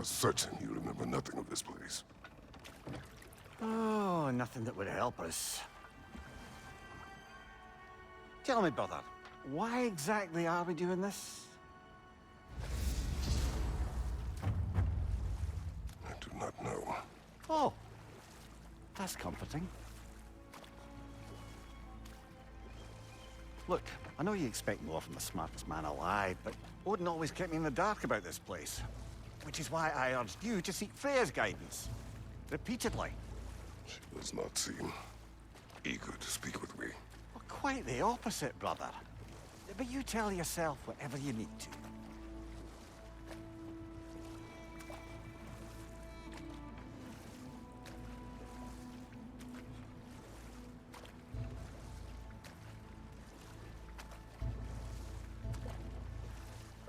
are certain you remember nothing of this place. Oh, nothing that would help us. Tell me, brother, why exactly are we doing this? I do not know. Oh, that's comforting. Look, I know you expect more from the smartest man alive, but Odin always kept me in the dark about this place. Which is why I urged you to seek Freya's guidance. Repeatedly. She does not seem eager to speak with me. Well, quite the opposite, brother. But you tell yourself whatever you need to.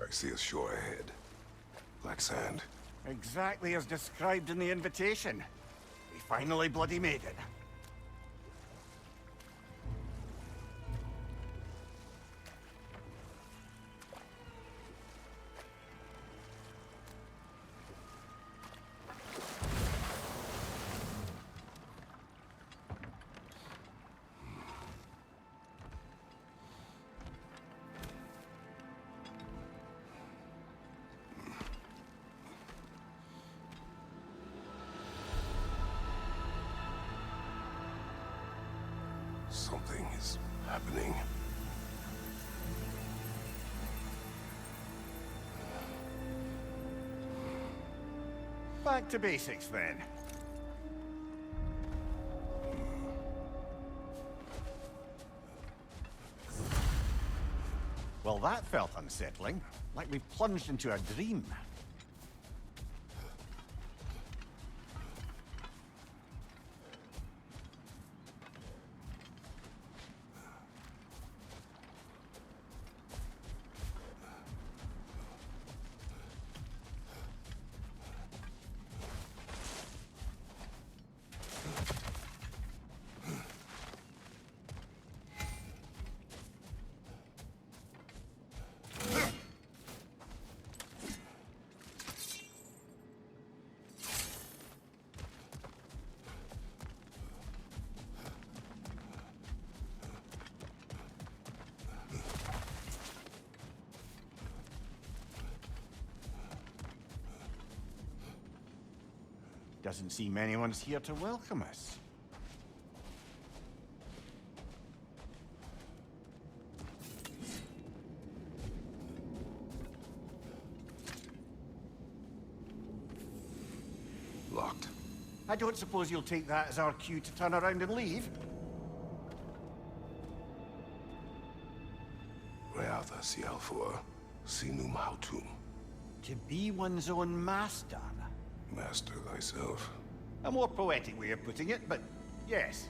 I see a shore ahead. Black sand. Exactly as described in the invitation. We finally bloody made it. Something is happening. Back to basics, then. Well, that felt unsettling. Like we plunged into a dream. Doesn't seem anyone's here to welcome us. Locked. I don't suppose you'll take that as our cue to turn around and leave? Reatha Sialfur, Sinum Hautum. To be one's own master. Master thyself. A more poetic way of putting it, but yes.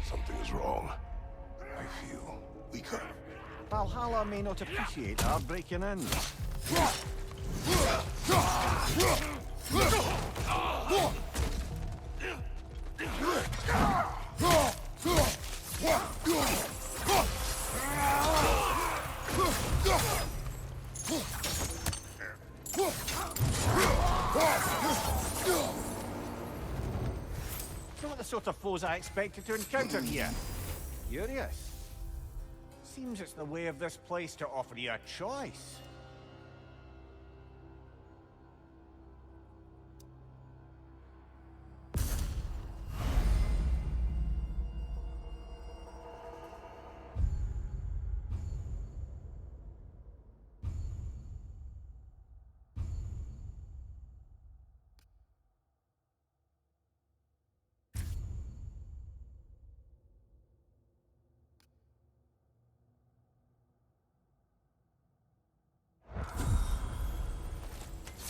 Something is wrong. I feel weaker. Valhalla may not appreciate our breaking in. Not the sort of foes I expected to encounter here. Curious. Seems it's the way of this place to offer you a choice.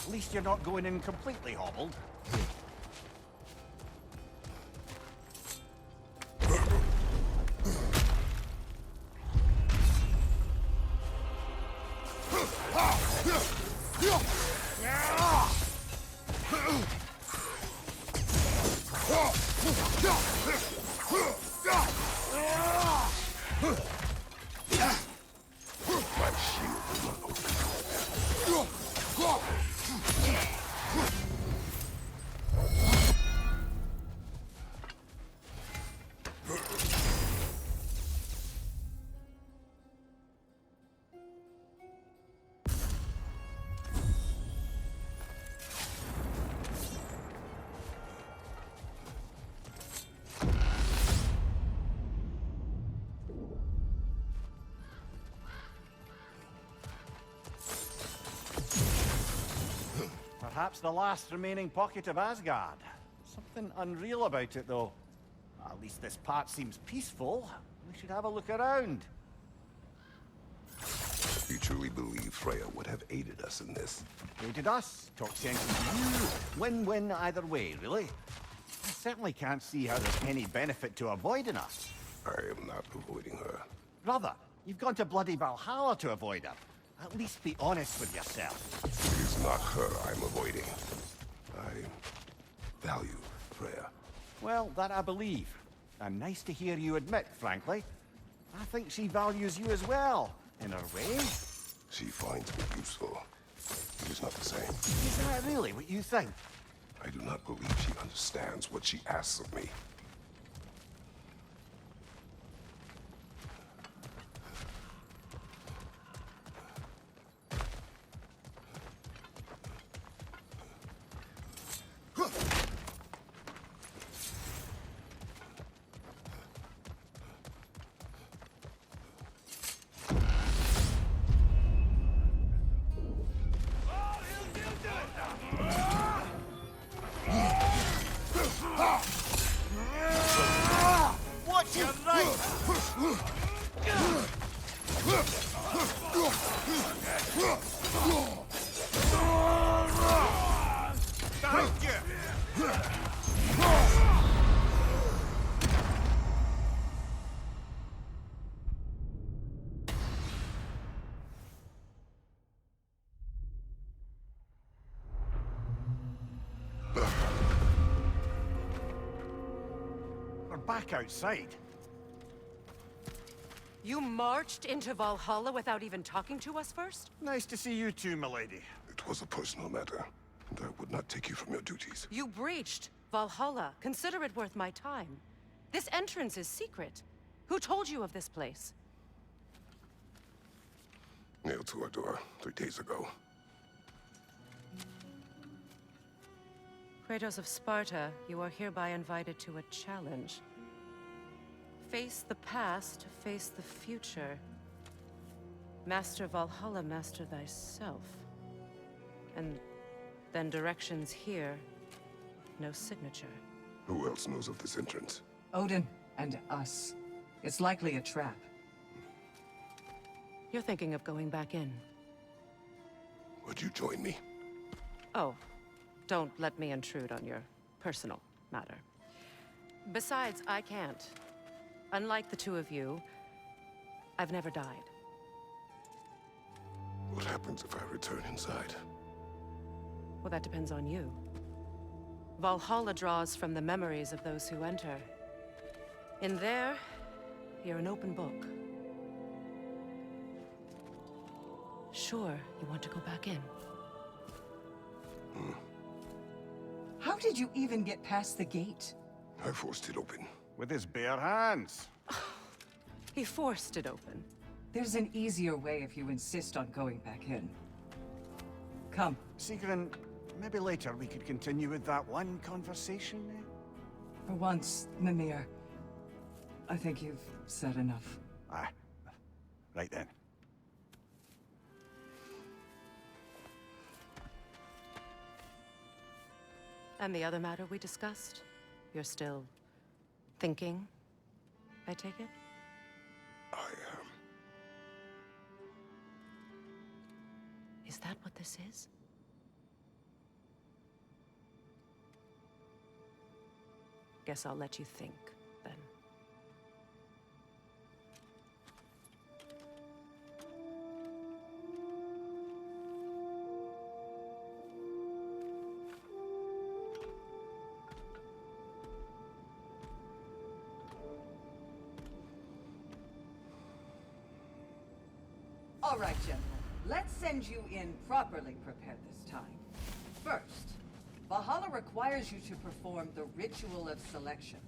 At least you're not going in completely hobbled. Perhaps the last remaining pocket of Asgard. Something unreal about it, though. At least this part seems peaceful. We should have a look around. You truly believe Freya would have aided us in this? Aided us, talk sense to you. Win-win either way, really. I certainly can't see how there's any benefit to avoiding us. I am not avoiding her. Brother, you've gone to bloody Valhalla to avoid her. At least be honest with yourself. It is not her I'm avoiding. I value Freya. Well, that I believe. And nice to hear you admit, frankly. I think she values you as well, in her way. She finds me useful. It is not the same. Is that really what you think? I do not believe she understands what she asks of me. Watch your right! Behind you! We're back outside. You marched into Valhalla without even talking to us first? Nice to see you too, milady. It was a personal matter, and I would not take you from your duties. You breached Valhalla. Consider it worth my time. This entrance is secret. Who told you of this place? Nailed to our door 3 days ago. Kratos of Sparta, you are hereby invited to a challenge. Face the past, face the future. Master Valhalla, master thyself. And then directions here, no signature. Who else knows of this entrance? Odin and us. It's likely a trap. You're thinking of going back in. Would you join me? Oh, don't let me intrude on your personal matter. Besides, I can't. Unlike the two of you, I've never died. What happens if I return inside? Well, that depends on you. Valhalla draws from the memories of those who enter. In there, you're an open book. Sure, you want to go back in. How did you even get past the gate? I forced it open. With his bare hands. He forced it open. There's an easier way if you insist on going back in. Come. Sigrun, maybe later we could continue with that one conversation, eh? For once, Mimir, I think you've said enough. Aye. Right then. And the other matter we discussed? You're still thinking, I take it? I am. Is that what this is? Guess I'll let you think, then. All right, gentlemen. Let's send you in properly prepared this time. First, Valhalla requires you to perform the ritual of selection.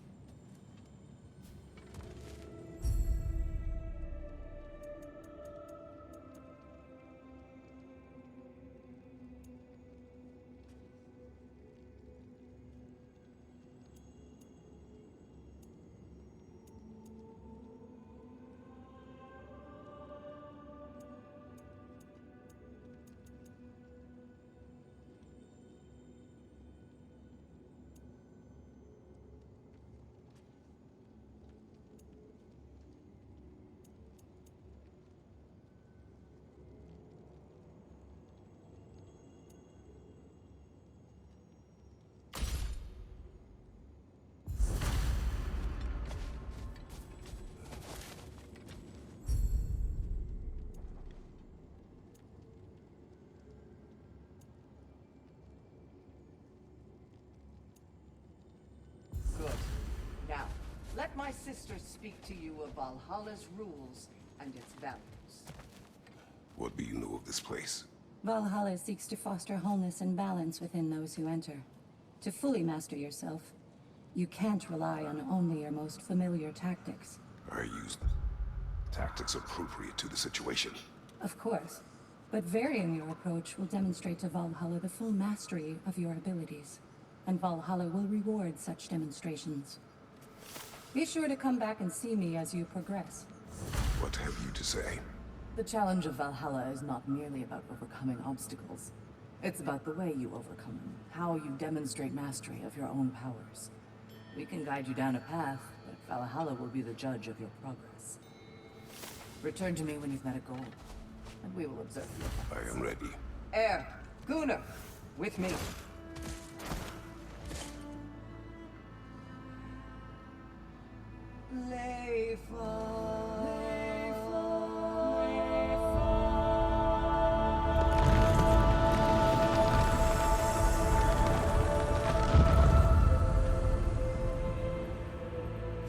Masters speak to you of Valhalla's rules and its values. What do you know of this place? Valhalla seeks to foster wholeness and balance within those who enter. To fully master yourself, you can't rely on only your most familiar tactics. I used tactics appropriate to the situation. Of course, but varying your approach will demonstrate to Valhalla the full mastery of your abilities, and Valhalla will reward such demonstrations. Be sure to come back and see me as you progress. What have you to say? The challenge of Valhalla is not merely about overcoming obstacles. It's about the way you overcome them, how you demonstrate mastery of your own powers. We can guide you down a path, but Valhalla will be the judge of your progress. Return to me when you've met a goal, and we will observe your I am ready. Air, Gunnar, with me.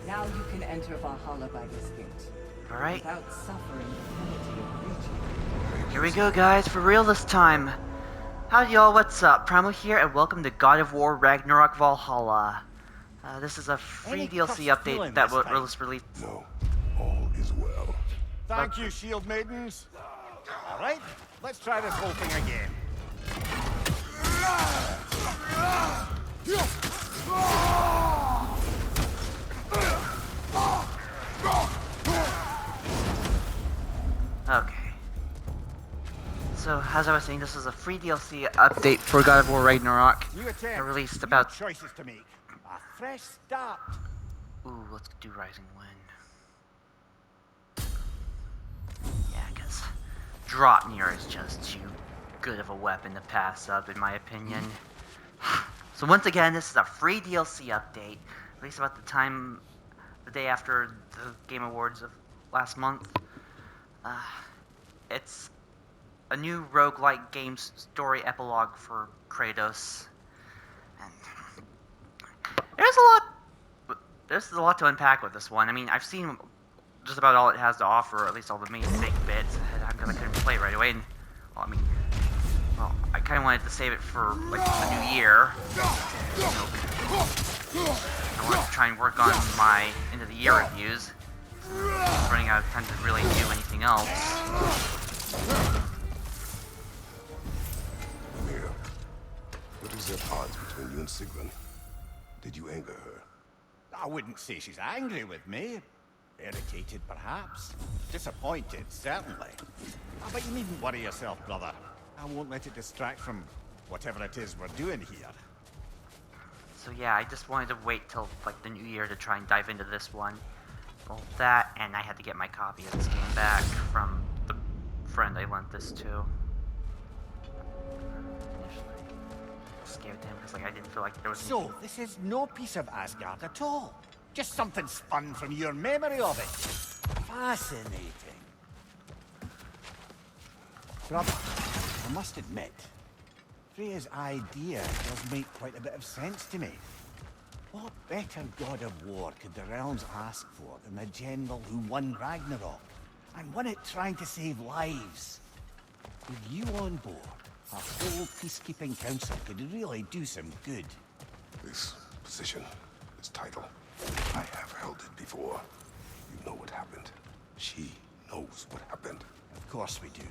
Now you can enter Valhalla by this gate. All right. Without suffering the penalty of breaching. Here we go, guys, for real this time. Howdy, y'all, what's up? Primal here, and welcome to God of War Ragnarok Valhalla. This is a free Any DLC cuffs update feeling that this time? was released. No, all is well. Thank you, shield maidens. All right, let's try this whole thing again. Okay. So, as I was saying, this is a free DLC update for God of War Ragnarok. New attempt. I released new about... choices to make. A fresh start. Ooh, let's do Rising Wind. Yeah, because Draupnir is just too good of a weapon to pass up, in my opinion. So once again, this is a free DLC update, at least about the day after the Game Awards of last month. It's a new roguelike game story epilogue for Kratos, and there's a lot to unpack with this one. I mean, I've seen just about all it has to offer, or at least all the main big bits, because I couldn't play it right away. And, well, I kind of wanted to save it for like the new year. You know, I wanted to try and work on my end of the year reviews. I'm running out of time to really do anything else. Mira, what is at odds between you and Sigrun? Did you anger her? I wouldn't say she's angry with me. Irritated, perhaps. Disappointed, certainly. But you needn't worry yourself, brother. I won't let it distract from whatever it is we're doing here. So yeah, I just wanted to wait till like the new year to try and dive into this one. Well, that, and I had to get my copy of this game back from the friend I lent this to. Initially, I just gave it to him because like I didn't feel like there was. So, this is no piece of Asgard at all. Just something spun from your memory of it. Fascinating. Brother, I must admit, Freya's idea does make quite a bit of sense to me. What better god of war could the realms ask for than the general who won Ragnarok, and won it trying to save lives? With you on board, a whole peacekeeping council could really do some good. This position, this title, I have held it before. You know what happened. She knows what happened. Of course we do.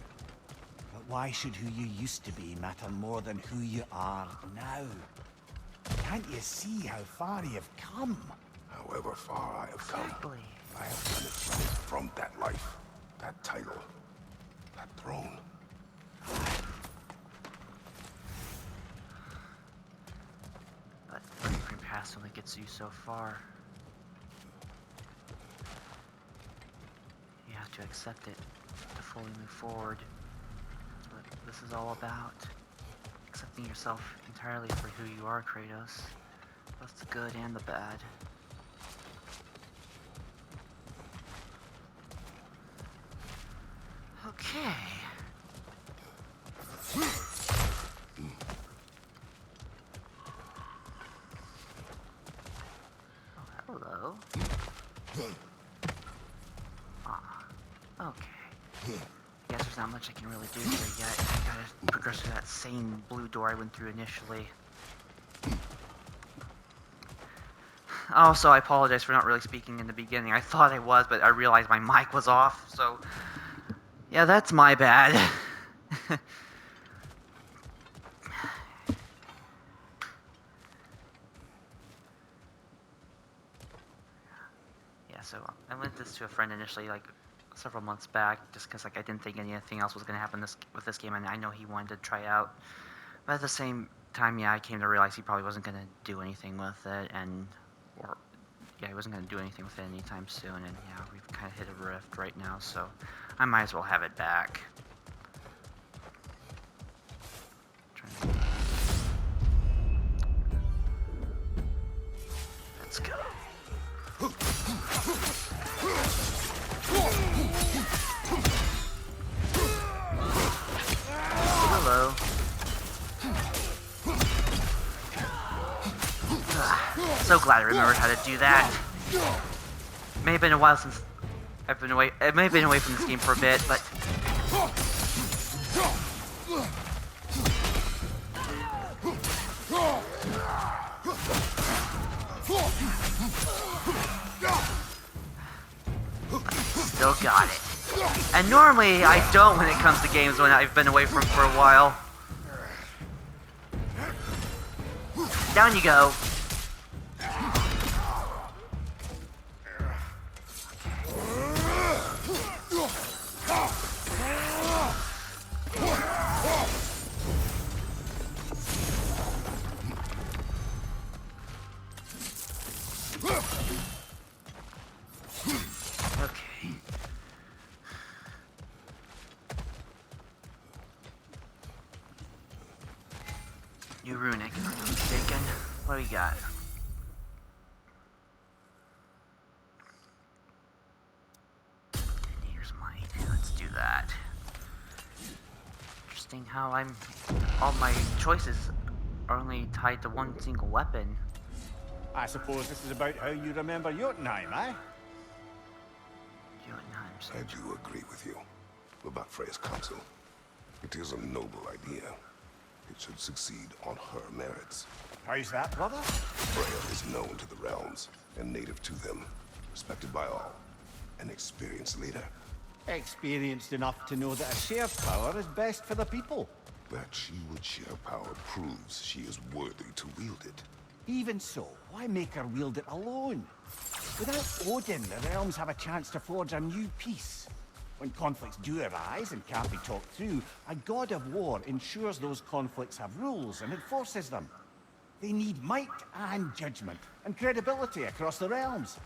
But why should who you used to be matter more than who you are now? Can't you see how far you've come? However far I have come, Exactly. I have done it right from that life, that title, that throne. But learning from your past only gets you so far. You have to accept it to fully move forward. That's what this is all about. Accepting yourself entirely for who you are, Kratos. Both the good and the bad. Okay. Oh, hello. Okay. I guess there's not much I can really do here yet. I gotta progress through that same blue door I went through initially. Also, I apologize for not really speaking in the beginning. I thought I was, but I realized my mic was off, so... Yeah, that's my bad. Yeah, so I lent this to a friend initially, like, several months back, just because, like, I didn't think anything else was going to happen with this game, and I know he wanted to try out. But at the same time, yeah, I came to realize he probably wasn't going to do anything with it, yeah, he wasn't going to do anything with it anytime soon, and yeah, we've kind of hit a rift right now, so I might as well have it back. Let's go. Hello. So glad I remembered how to do that. May have been a while since I've been away. I may have been away from this game for a bit, but still got it. And normally I don't when it comes to games when I've been away from for a while. Down you go. Okay. New runic, if I'm not mistaken. What do we got? Detonator's might. Let's do that. Interesting how all my choices are only tied to one single weapon. I suppose this is about how you remember Jotunheim, eh? Jotunheim's. I do agree with you about Freya's counsel. It is a noble idea. It should succeed on her merits. How's that, brother? Freya is known to the realms and native to them, respected by all, an experienced leader. Experienced enough to know that a shared power is best for the people. That she would share power proves she is worthy to wield it. Even so, why make her wield it alone? Without Odin, the realms have a chance to forge a new peace. When conflicts do arise and can't be talked through, a god of war ensures those conflicts have rules and enforces them. They need might and judgment and credibility across the realms.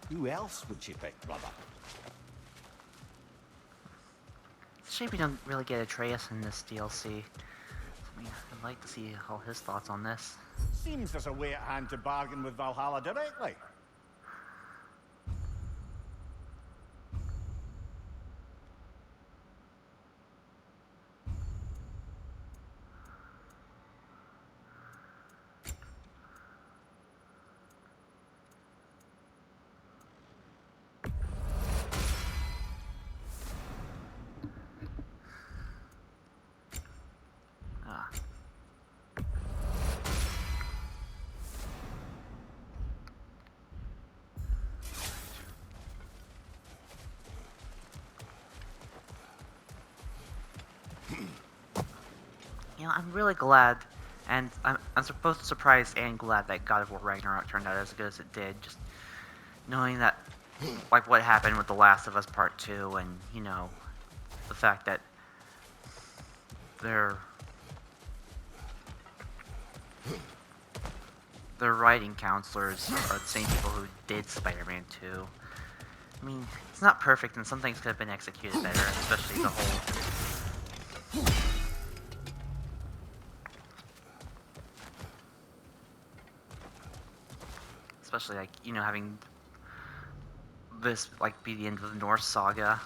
Who else would she pick, brother? It's a shame we don't really get Atreus in this DLC. I mean, I'd like to see all his thoughts on this. Seems there's a way at hand to bargain with Valhalla directly. Ah. You know, I'm really glad, and I'm both surprised and glad that God of War Ragnarok turned out as good as it did. Just knowing that, like, what happened with The Last of Us Part 2, and, you know, the fact that their writing counselors are the same people who did Spider-Man 2. I mean, it's not perfect, and some things could have been executed better, especially the whole... Especially, like, you know, having this, like, be the end of the Norse saga.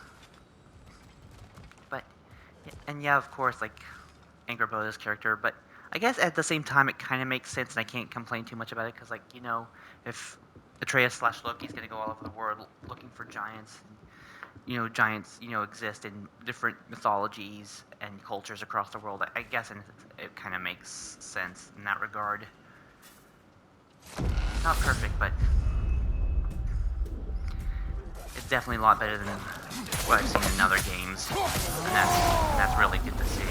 But, and yeah, of course, like, Angerboda's character, but I guess at the same time it kind of makes sense, and I can't complain too much about it, because, like, you know, if Atreus / Loki's gonna go all over the world looking for giants, and, giants, exist in different mythologies and cultures across the world. I guess it kind of makes sense in that regard. Not perfect, but it's definitely a lot better than what I've seen in other games, and that's really good to see.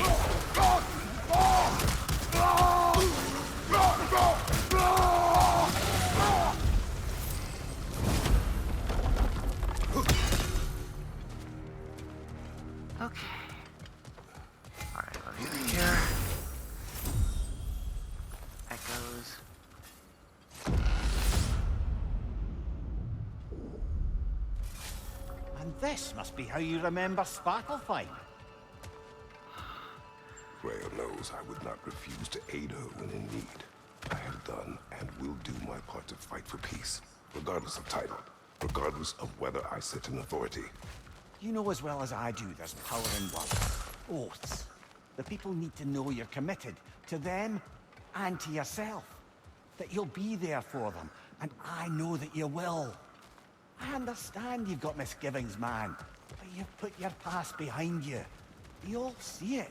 Okay. Alright, over here. That goes. And this must be how you remember Sparklefine. Freya knows I would not refuse to aid her when in need. I have done and will do my part to fight for peace, regardless of title, regardless of whether I sit in authority. You know as well as I do there's power in words. Oaths. The people need to know you're committed to them and to yourself. That you'll be there for them, and I know that you will. I understand you've got misgivings, man, but you've put your past behind you. We all see it.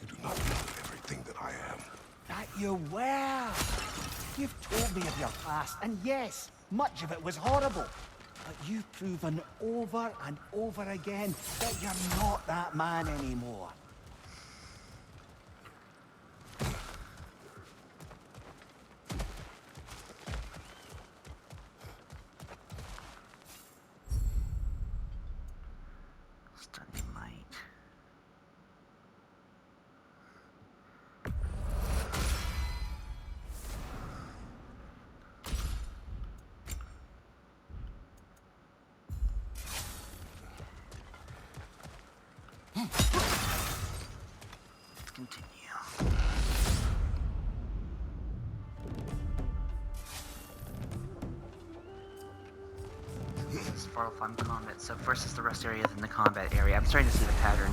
You do not know everything that I am. That you were. You've told me of your past, and yes, much of it was horrible. But you've proven over and over again that you're not that man anymore. Stunning light. Let's continue. This is far from combat. So first is the rest area, then the combat area. I'm starting to see the pattern.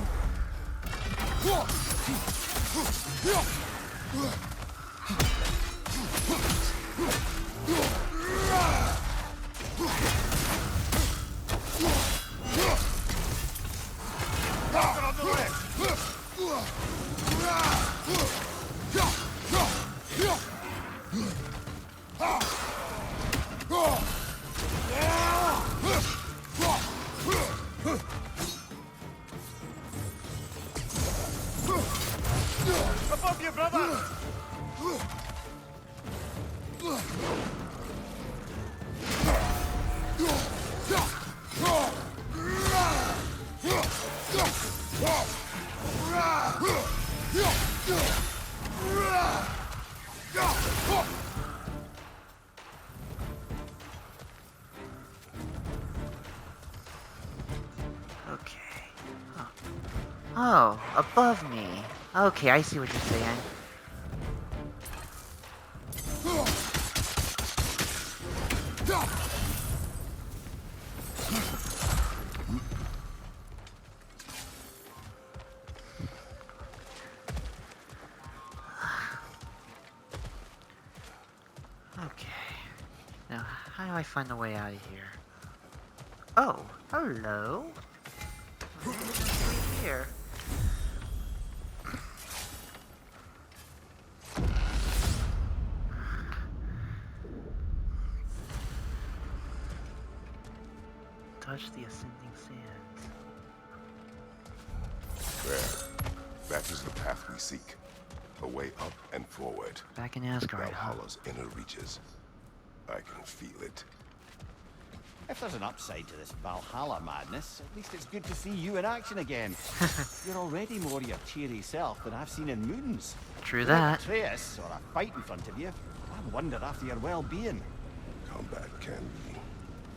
Above you, brother! Okay. Huh. Oh, above me. Okay, I see what you're saying. Okay. Now, how do I find a way out of here? Oh, hello. What's here? Touch the ascending sands. There. That is the path we seek. A way up and forward. Back in Asgard, huh? Valhalla's inner reaches. I can feel it. If there's an upside to this Valhalla madness, at least it's good to see you in action again. You're already more your cheery self than I've seen in moons. True that. Atreus, or a fight in front of you, I wonder after your well-being. Combat can be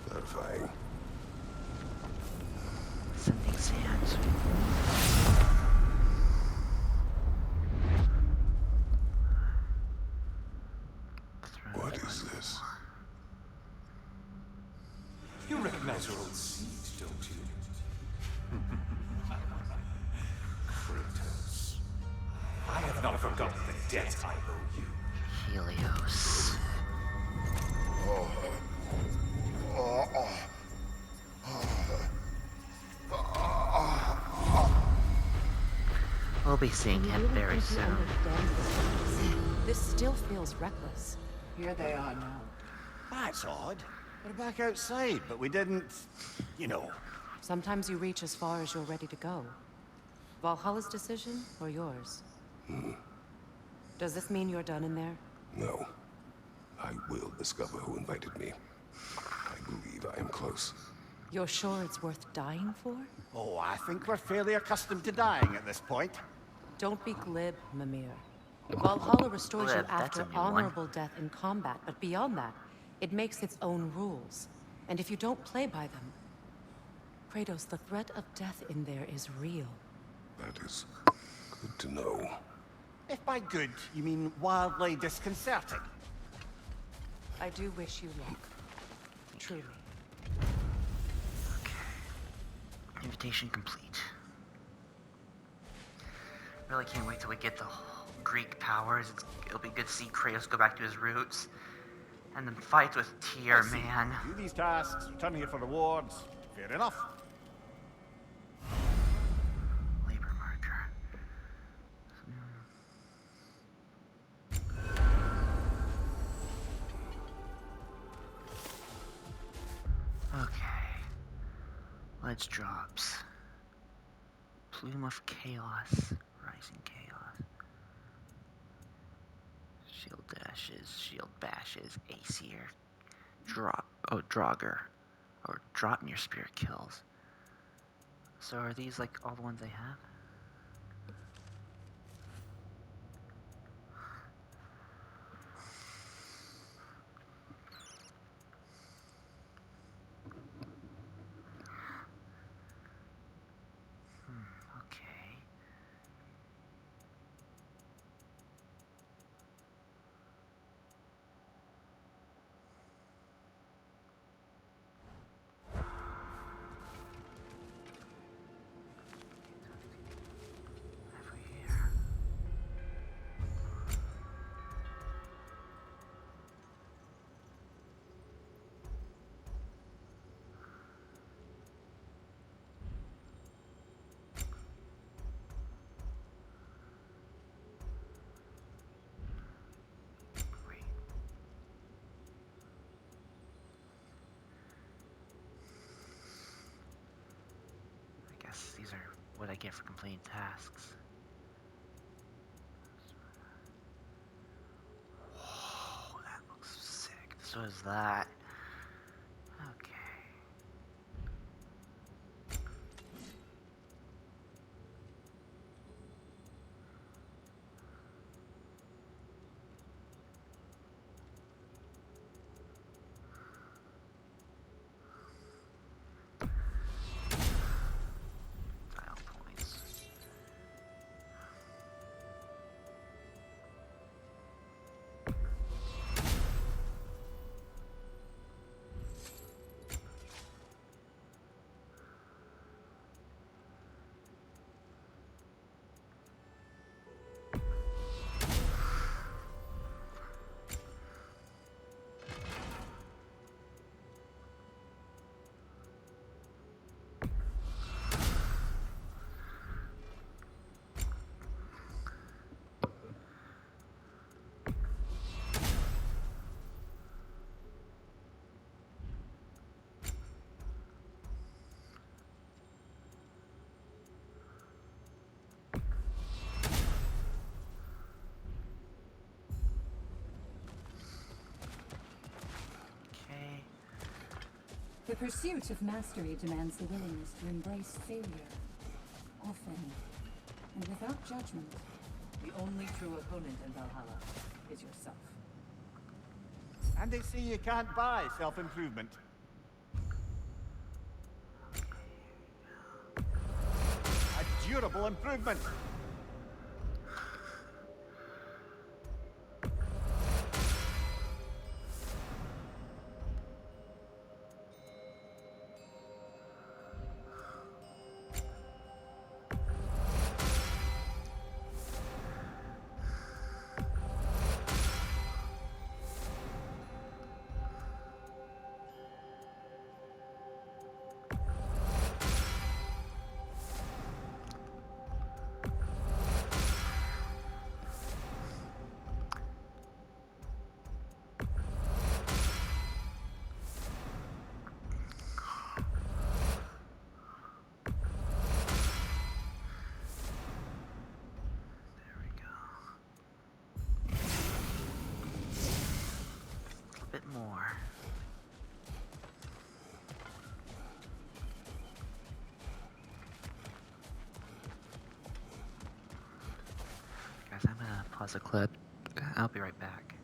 clarifying. Ascending sands. What is this? You recognize your old seat, don't you? Kratos. I have not forgotten the debt I owe you. Helios. We'll be seeing You him really very think you soon. understand this? This still feels reckless. Here they are now. That's odd. We're back outside, but we didn't... you know. Sometimes you reach as far as you're ready to go. Valhalla's decision, or yours? Does this mean you're done in there? No. I will discover who invited me. I believe I am close. You're sure it's worth dying for? Oh, I think we're fairly accustomed to dying at this point. Don't be glib, Mimir. Valhalla restores you Glib, that's after a new one. honorable death in combat, but beyond that, it makes its own rules. And if you don't play by them... Kratos, the threat of death in there is real. That is good to know. If by good, you mean wildly disconcerting. I do wish you luck. Truly. Invitation complete. Really can't wait till we get the Greek powers. It'll be good to see Kratos go back to his roots. And then fight with Tyr, man. Do these tasks, return here for rewards. Fair enough. Labor marker. Okay. Let's drops. Plume of Chaos. Rising Chaos. Shield dashes. Shield bashes. Aesir. Draugr. Or drop near spirit kills. So are these like all the ones I have? Okay. Over here. Wait. I guess these are what I get for completing tasks. Whoa, that looks sick. So is that. Okay. Tile points. Okay. The pursuit of mastery demands the willingness to embrace failure. Often, and without judgment. The only true opponent in Valhalla is yourself. And they say you can't buy self-improvement. A durable improvement. bit more. Guys, I'm gonna pause the clip. I'll be right back.